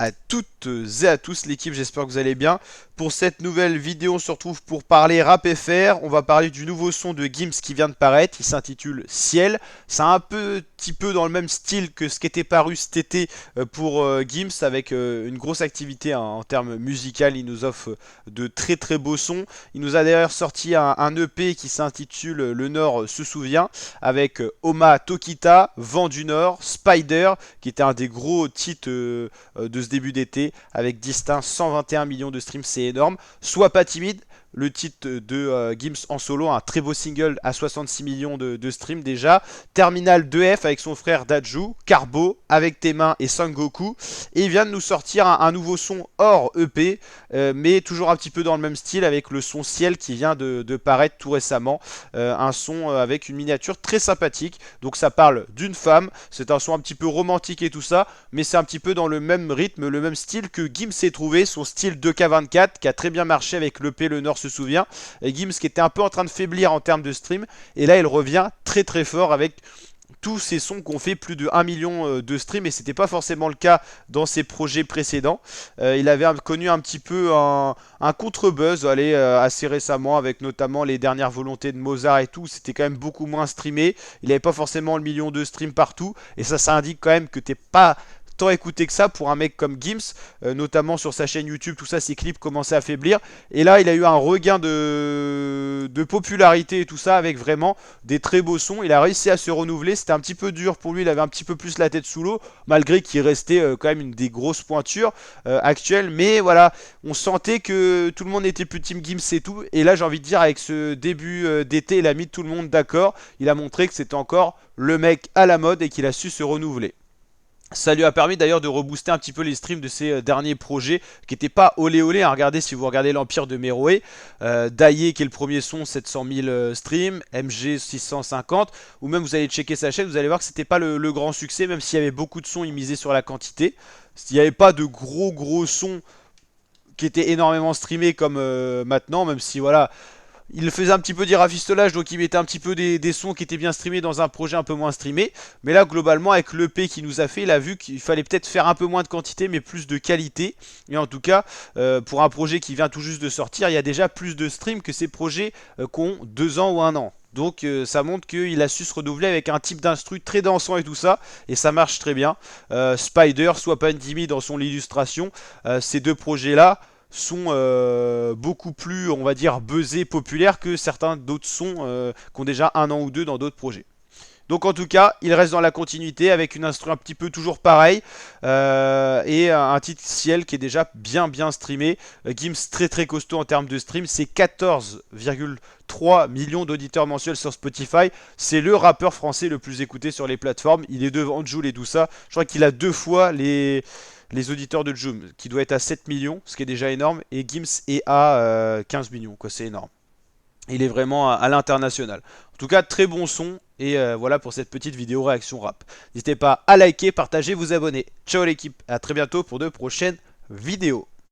à toutes et à tous l'équipe, j'espère que vous allez bien. Pour cette nouvelle vidéo, on se retrouve pour parler rap FR. On va parler du nouveau son de Gims qui vient de paraître, il s'intitule Ciel. C'est un petit peu dans le même style que ce qui était paru cet été pour Gims, avec une grosse activité en termes musical. Il nous offre de très très beaux sons. Il nous a d'ailleurs sorti un EP qui s'intitule Le Nord se souvient, avec Oma Tokita, Vent du Nord, Spider, qui était un des gros titres de ce début d'été, avec distinct 121 millions de streams, c'est énorme. Sois pas timide, le titre de Gims en solo, un très beau single à 66 millions de streams déjà. Terminal 2F avec son frère Daju, Carbo avec tes mains et Sangoku. Et il vient de nous sortir un nouveau son hors EP, mais toujours un petit peu dans le même style, avec le son Ciel qui vient de paraître tout récemment. Un son avec une miniature très sympathique. Donc ça parle d'une femme, c'est un son un petit peu romantique et tout ça, mais c'est un petit peu dans le même rythme, le même style que Gims s'est trouvé, son style 2K24 qui a très bien marché avec l'EP Le Nord se souvient. Et Gims qui était un peu en train de faiblir en termes de stream, et là il revient très très fort avec tous ces sons qui ont fait plus de 1 million de streams, et c'était pas forcément le cas dans ses projets précédents. Il avait connu un petit peu un contre-buzz assez récemment, avec notamment les dernières volontés de Mozart et tout. C'était quand même beaucoup moins streamé, il n'avait pas forcément le million de streams partout, et ça indique quand même que t'es pas tant écouté que ça pour un mec comme Gims, notamment sur sa chaîne YouTube, tout ça, ses clips commençaient à faiblir. Et là, il a eu un regain de popularité et tout ça, avec vraiment des très beaux sons. Il a réussi à se renouveler, c'était un petit peu dur pour lui, il avait un petit peu plus la tête sous l'eau, malgré qu'il restait quand même une des grosses pointures actuelles. Mais voilà, on sentait que tout le monde était plus team Gims et tout. Et là, j'ai envie de dire, avec ce début d'été, il a mis tout le monde d'accord. Il a montré que c'était encore le mec à la mode et qu'il a su se renouveler. Ça lui a permis d'ailleurs de rebooster un petit peu les streams de ses derniers projets qui n'étaient pas olé olé, hein. Regardez, si vous regardez l'Empire de Meroé, Daye qui est le premier son, 700 000 streams, MG 650, ou même vous allez checker sa chaîne, vous allez voir que c'était pas le grand succès, même s'il y avait beaucoup de sons, il misait sur la quantité. Il n'y avait pas de gros sons qui étaient énormément streamés comme maintenant, même si voilà, il faisait un petit peu d'irafistolage, donc il mettait un petit peu des sons qui étaient bien streamés dans un projet un peu moins streamé. Mais là, globalement, avec l'EP qu'il nous a fait, il a vu qu'il fallait peut-être faire un peu moins de quantité, mais plus de qualité. Et en tout cas, pour un projet qui vient tout juste de sortir, il y a déjà plus de streams que ces projets qui ont 2 ans ou 1 an. Donc ça montre qu'il a su se renouveler avec un type d'instru très dansant et tout ça, et ça marche très bien. Spider, soit pas timide dans son illustration, ces deux projets-là sont beaucoup plus, on va dire, buzzés, populaires que certains d'autres sons qui ont déjà 1 an ou 2 dans d'autres projets. Donc en tout cas, il reste dans la continuité avec une instru un petit peu toujours pareil, et un titre Ciel qui est déjà bien streamé. Gims très très costaud en termes de stream, c'est 14,3 millions d'auditeurs mensuels sur Spotify. C'est le rappeur français le plus écouté sur les plateformes. Il est devant Jul et tout ça. Je crois qu'il a 2 fois les auditeurs de Jul, qui doit être à 7 millions, ce qui est déjà énorme, et Gims est à 15 millions, quoi, c'est énorme. Il est vraiment à l'international. En tout cas, très bon son. Et voilà pour cette petite vidéo réaction rap. N'hésitez pas à liker, partager, vous abonner. Ciao l'équipe, à très bientôt pour de prochaines vidéos.